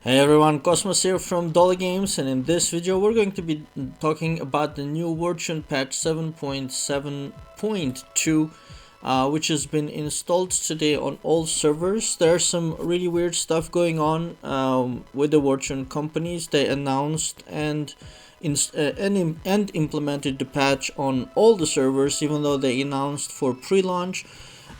Hey everyone, Cosmos here from Dolly Games, and in this video we're going to be talking about the new Wartune patch 7.7.2 which has been installed today on all servers. There's some really weird stuff going on with the Wartune companies. They announced and implemented the patch on all the servers, even though they announced for pre-launch.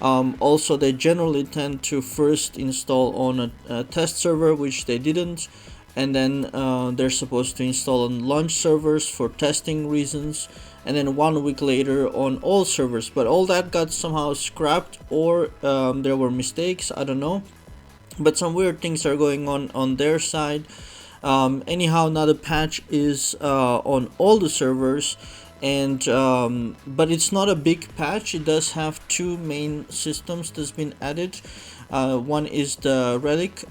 Also, they generally tend to first install on a test server, which they didn't, and then they're supposed to install on launch servers for testing reasons, and then 1 week later on all servers. But all that got somehow scrapped, or there were mistakes, I don't know, but some weird things are going on their side. Anyhow, now the patch is on all the servers, and but it's not a big patch. It does have two main systems that's been added. One is the Relic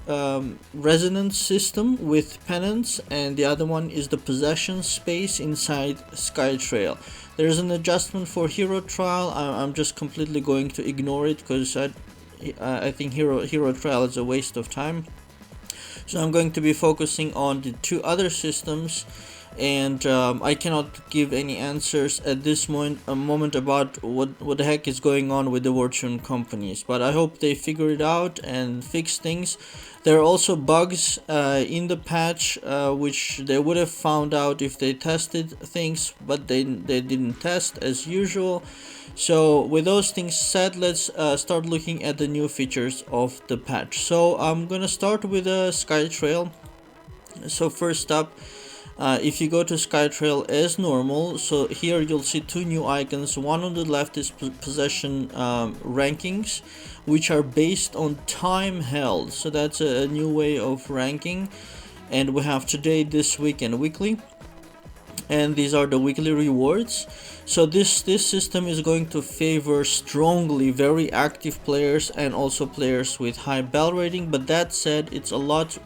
resonance system with Pennants, and the other one is the possession space inside Skytrail. There's an adjustment for Hero Trial. I'm just completely going to ignore it because I think Hero Trial is a waste of time. So I'm going to be focusing on the two other systems, and I cannot give any answers at this moment about what the heck is going on with the Wartune companies, but I hope they figure it out and fix things. There are also bugs in the patch which they would have found out if they tested things, but they didn't test as usual. So with those things said, let's start looking at the new features of the patch. So I'm gonna start with Skytrail. So first up, if you go to Skytrail as normal, so here you'll see two new icons. One on the left is possession rankings, which are based on time held. So that's a new way of ranking, and we have today, this week, and weekly, and these are the weekly rewards. So this system is going to favor strongly very active players and also players with high bell rating. But that said, it's a lot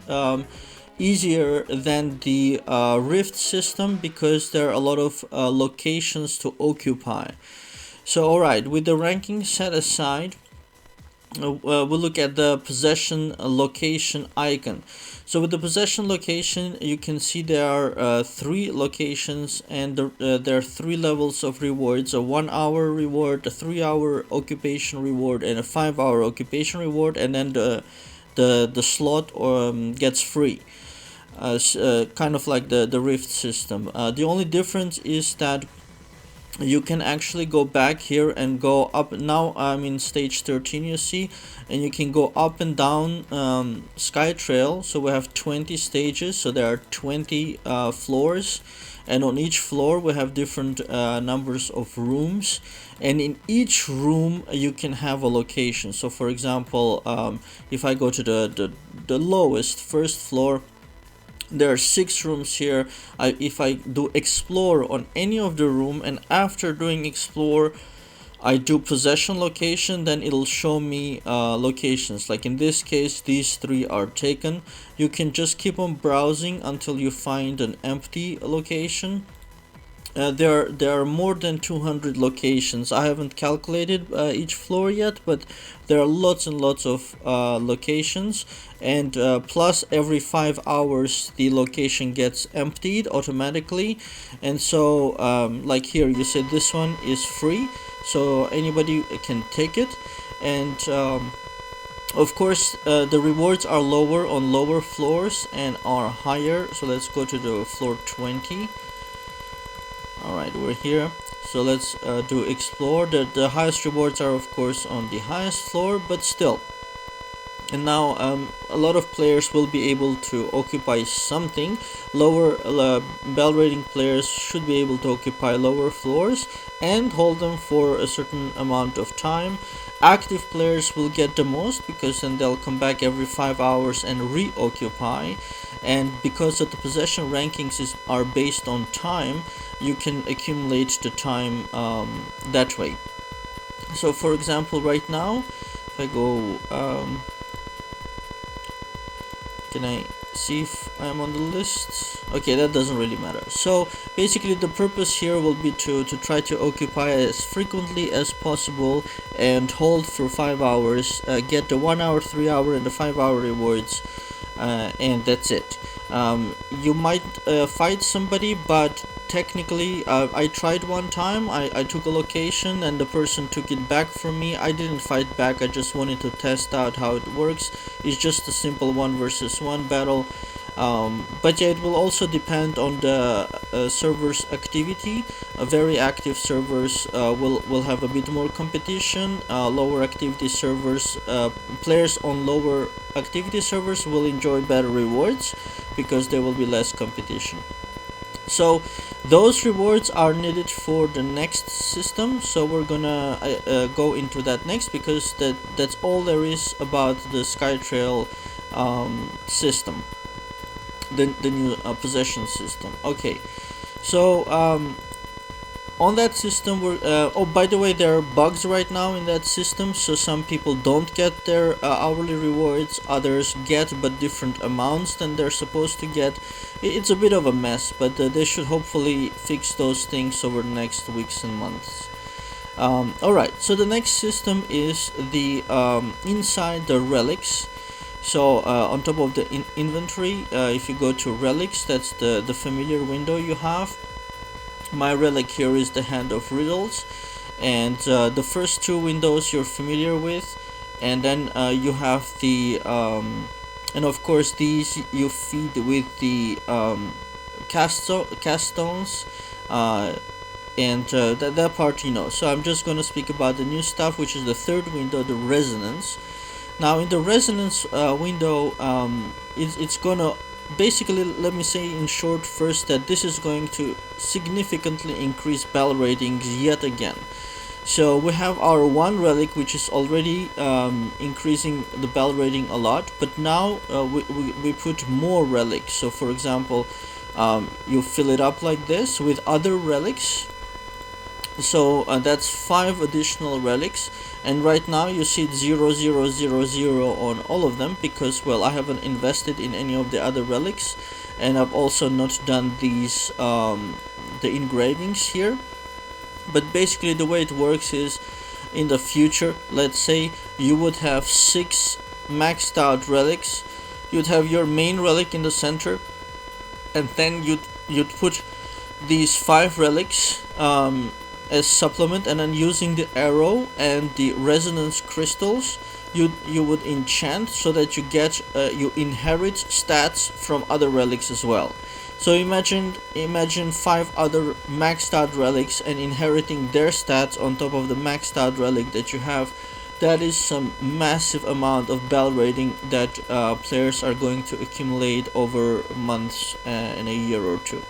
easier than the Rift system because there are a lot of locations to occupy. So alright, with the ranking set aside, we'll look at the possession location icon. So with the possession location, you can see there are 3 locations, and there are 3 levels of rewards: a 1 hour reward, a 3 hour occupation reward, and a 5 hour occupation reward, and then the slot gets free. Kind of like the Rift system. The only difference is that you can actually go back here and go up. Now I'm in stage 13, you see, and you can go up and down Skytrail. So we have 20 stages, so there are 20 floors, and on each floor we have different numbers of rooms, and in each room you can have a location. So for example, if I go to the lowest first floor, there are 6 rooms here. If I do explore on any of the room, and after doing explore I do possession location, then it'll show me locations. Like in this case, these 3 are taken. You can just keep on browsing until you find an empty location. There are more than 200 locations. I haven't calculated each floor yet, but there are lots and lots of locations, and plus every 5 hours the location gets emptied automatically. And so like here you said this one is free, so anybody can take it. And of course the rewards are lower on lower floors and are higher. So let's go to the floor 20. Alright, we're here, so let's do explore. The highest rewards are of course on the highest floor, but still. And now a lot of players will be able to occupy something. Lower bell rating players should be able to occupy lower floors and hold them for a certain amount of time. Active players will get the most, because then they'll come back every 5 hours and reoccupy. And because of the possession rankings are based on time, you can accumulate the time that way. So for example, right now if I go can I see if I'm on the list? Okay, that doesn't really matter. So basically the purpose here will be to try to occupy as frequently as possible and hold for 5 hours, get the 1 hour, 3 hour, and the 5 hour rewards and that's it. You might fight somebody, but technically I tried one time. I took a location and the person took it back from me. I didn't fight back, I just wanted to test out how it works. It's just a simple 1 versus 1 battle. But yeah, it will also depend on the server's activity. Very active servers will have a bit more competition. Lower activity servers, players on lower activity servers will enjoy better rewards because there will be less competition. So those rewards are needed for the next system, so we're gonna go into that next, because that's all there is about the Skytrail system, the new possession system. Okay, so on that system we're oh, by the way, there are bugs right now in that system, so some people don't get their hourly rewards, others get but different amounts than they're supposed to get. It's a bit of a mess, but they should hopefully fix those things over the next weeks and months. Alright, so the next system is the inside the relics. So on top of the inventory, if you go to relics, that's the familiar window you have. My relic here is the Hand of Riddles, and the first two windows you're familiar with, and then you have the and of course these you feed with the cast stones, and that part you know. So I'm just going to speak about the new stuff, which is the third window, the resonance. Now in the resonance window, it's gonna basically, let me say in short first, that this is going to significantly increase bell ratings yet again. So we have our one relic, which is already increasing the bell rating a lot, but now we put more relics. So for example, you fill it up like this with other relics. So that's 5 additional relics, and right now you see 0000 on all of them, because, well, I haven't invested in any of the other relics, and I've also not done these the engravings here. But basically the way it works is, in the future, let's say you would have 6 maxed out relics. You'd have your main relic in the center, and then you'd put these 5 relics as supplement, and then using the arrow and the resonance crystals you would enchant so that you get you inherit stats from other relics as well. So imagine 5 other maxed out relics and inheriting their stats on top of the maxed out relic that you have. That is some massive amount of bell rating that players are going to accumulate over months and a year or two.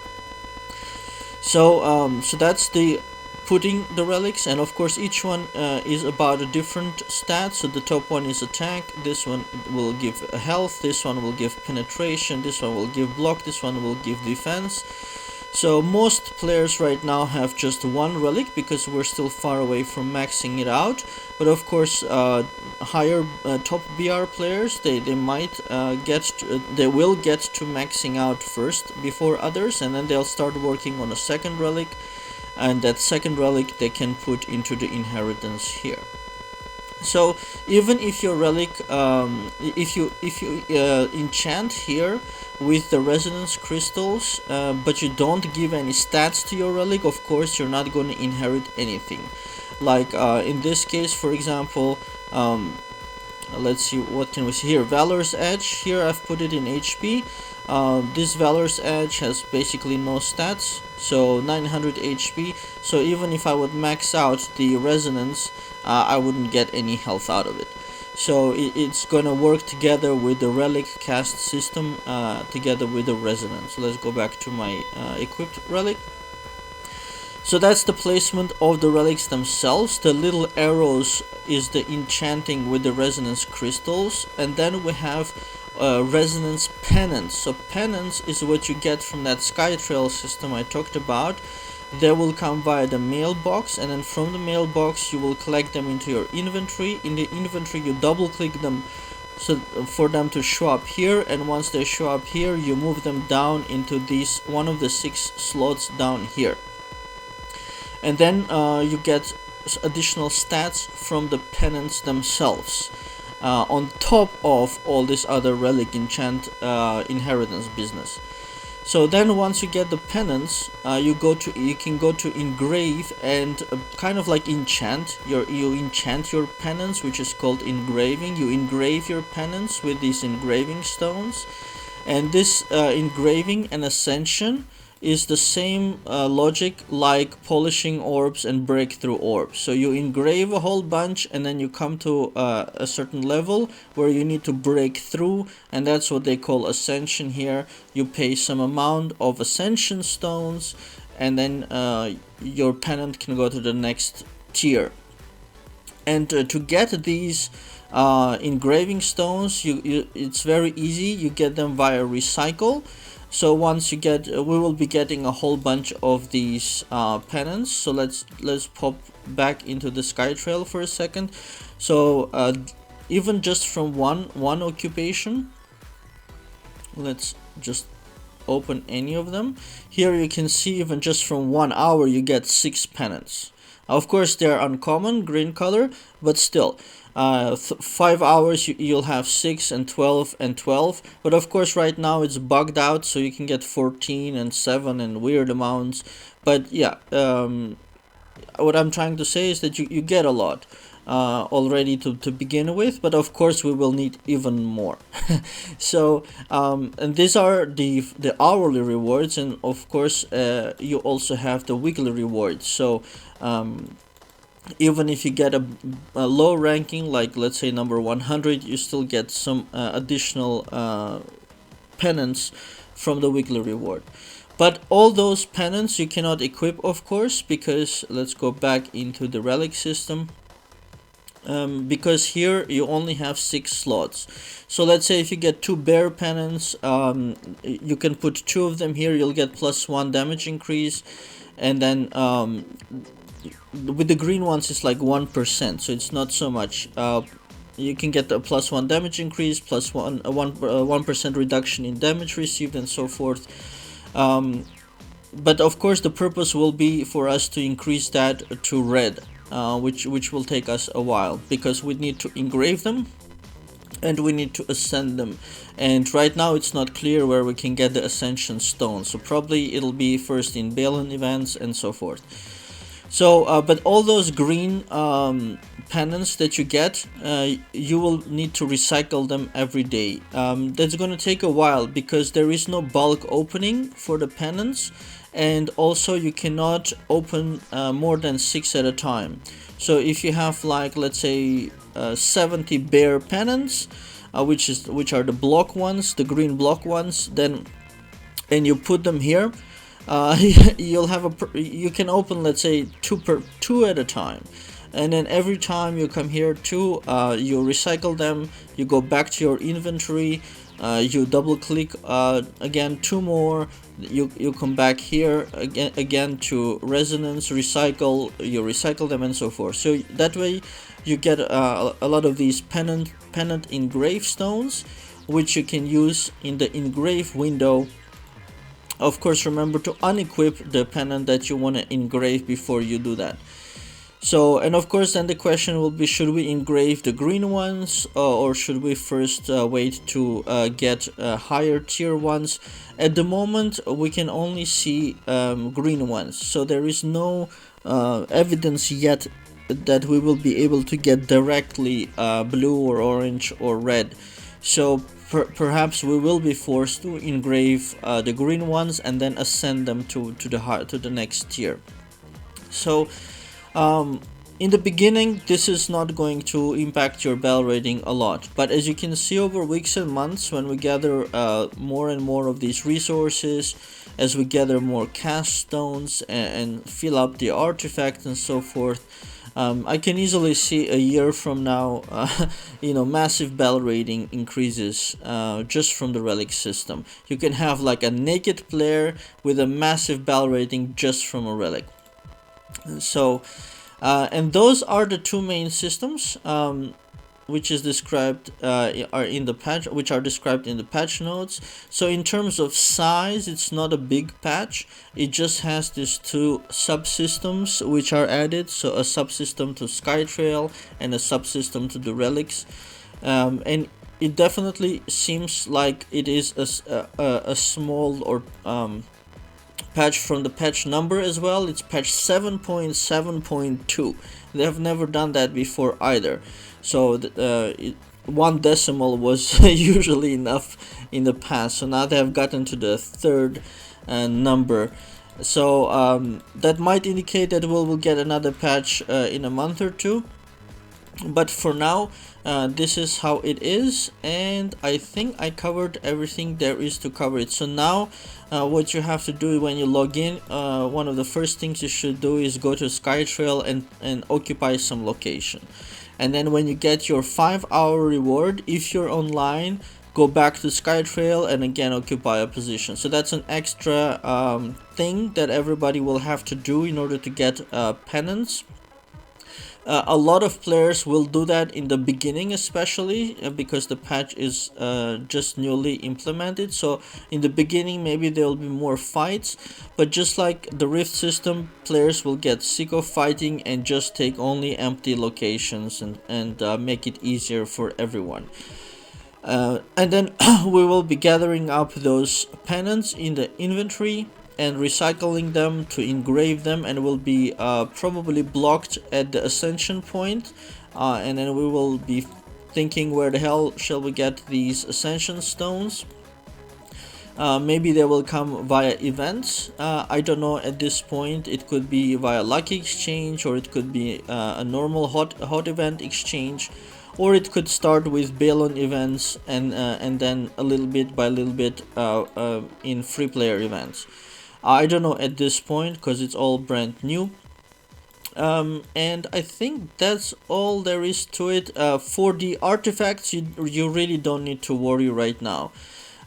So so that's the putting the relics, and of course each one is about a different stat. So the top one is attack, this one will give health, this one will give penetration, this one will give block, this one will give defense. So most players right now have just one relic because we're still far away from maxing it out. But of course higher top BR players, they might they will get to maxing out first before others, and then they'll start working on a second relic, and that second relic they can put into the inheritance here. So even if your relic if you enchant here with the resonance crystals, but you don't give any stats to your relic, of course you're not going to inherit anything. Like in this case, for example, let's see, what can we see here? Valor's Edge, here I've put it in HP. This Valor's Edge has basically no stats, so 900 HP, so even if I would max out the resonance, I wouldn't get any health out of it. So it's gonna work together with the relic cast system, together with the resonance. So let's go back to my equipped relic. So that's the placement of the relics themselves. The little arrows is the enchanting with the resonance crystals, and then we have resonance Pennants. So Penance is what you get from that Skytrail system I talked about. They will come via the mailbox, and then from the mailbox you will collect them into your inventory. In the inventory you double click them so for them to show up here, and once they show up here you move them down into these one of the 6 slots down here, and then you get additional stats from the Pennants themselves. on top of all this other relic enchant inheritance business. So then once you get the penance, you can go to engrave and kind of like you enchant your penance, which is called engraving. You engrave your penance with these engraving stones, and this engraving and ascension is the same logic like polishing orbs and breakthrough orbs. So you engrave a whole bunch, and then you come to a certain level where you need to break through, and that's what they call ascension here. You pay some amount of ascension stones, and then your pennant can go to the next tier. And to get these engraving stones, it's very easy. You get them via recycle. So once you get, we will be getting a whole bunch of these pennants. So let's pop back into the sky trail for a second. So even just from one occupation, let's just open any of them. Here you can see even just from 1 hour you get 6 pennants. Of course they're uncommon, green color, but still 5 hours you'll have 6 and 12 and 12. But of course right now it's bugged out, so you can get 14 and 7 and weird amounts. But yeah, what I'm trying to say is that you get a lot already to begin with, but of course we will need even more. So and these are the hourly rewards, and of course you also have the weekly rewards. So even if you get a low ranking, like let's say number 100, you still get some additional penance from the weekly reward. But all those penance you cannot equip, of course, because let's go back into the relic system. Because here you only have 6 slots. So let's say if you get 2 bear pennants, you can put 2 of them here, you'll get +1 damage increase, and then with the green ones it's like 1%, so it's not so much. You can get a +1 damage increase, plus 1% reduction in damage received, and so forth. But of course the purpose will be for us to increase that to red, which will take us a while, because we need to engrave them and we need to ascend them, and right now it's not clear where we can get the ascension stone, so probably it'll be first in Balin events and so forth. So but all those green pennants that you get, you will need to recycle them every day. That's going to take a while because there is no bulk opening for the pennants, and also you cannot open more than 6 at a time. So if you have, like, let's say 70 bear pennants, which are the block ones, the green block ones, then, and you put them here, you can open, let's say, two at a time, and then every time you come here to you recycle them, you go back to your inventory, you double click again 2 more, you come back here again to resonance, recycle, you recycle them, and so forth. So that way you get a lot of these pennant engrave stones, which you can use in the engrave window. Of course, remember to unequip the pennant that you want to engrave before you do that. So, and of course then the question will be, should we engrave the green ones, or should we first wait to get higher tier ones? At the moment we can only see green ones, so there is no evidence yet that we will be able to get directly blue or orange or red. So perhaps we will be forced to engrave the green ones and then ascend them to the next tier. So in the beginning this is not going to impact your bell rating a lot, but as you can see over weeks and months, when we gather more and more of these resources, as we gather more cast stones and fill up the artifact and so forth, I can easily see a year from now, massive bell rating increases just from the relic system. You can have like a naked player with a massive bell rating just from a relic. So, and those are the 2 main systems, which is described which are described in the patch notes. So in terms of size, it's not a big patch. It just has these 2 subsystems which are added. So a subsystem to Skytrail and a subsystem to the relics. And it definitely seems like it is a small or patch from the patch number as well. It's patch 7.7.2. They have never done that before either. So one decimal was usually enough in the past. So now they have gotten to the third number. So that might indicate that we'll get another patch in a month or two. But for now, this is how it is, and I think I covered everything there is to cover it. So now what you have to do when you log in, one of the first things you should do is go to Skytrail and occupy some location. And then when you get your 5-hour reward, if you're online, go back to Skytrail and again occupy a position. So that's an extra thing that everybody will have to do in order to get Penance. A lot of players will do that in the beginning, especially because the patch is just newly implemented. So in the beginning maybe there will be more fights, but just like the Rift system, players will get sick of fighting and just take only empty locations and make it easier for everyone. And then we will be gathering up those pennants in the inventory and recycling them to engrave them, and will be probably blocked at the ascension point, and then we will be thinking, where the hell shall we get these ascension stones? Maybe they will come via events. I don't know at this point. It could be via lucky exchange, or it could be a normal hot event exchange, or it could start with Balon events and then a little bit by little bit in free player events. I don't know at this point because it's all brand new. And I think that's all there is to it. For the artifacts, you really don't need to worry right now.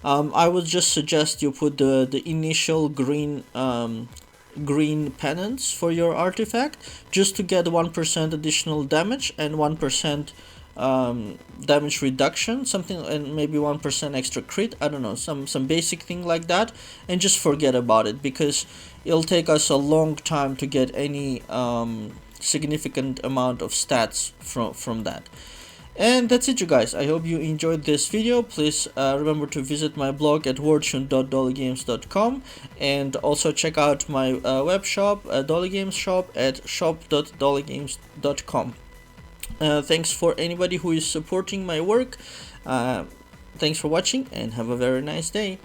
I would just suggest you put the initial green Pennants for your artifact, just to get 1% additional damage and 1% damage reduction, something, and maybe 1% extra crit. I don't know, some basic thing like that, and just forget about it, because it'll take us a long time to get any significant amount of stats from that. And that's it, you guys. I hope you enjoyed this video. Please remember to visit my blog at wartune.dollygames.com, and also check out my web shop, Dolly Games shop, at shop.dollygames.com. Thanks for anybody who is supporting my work. Thanks for watching, and have a very nice day.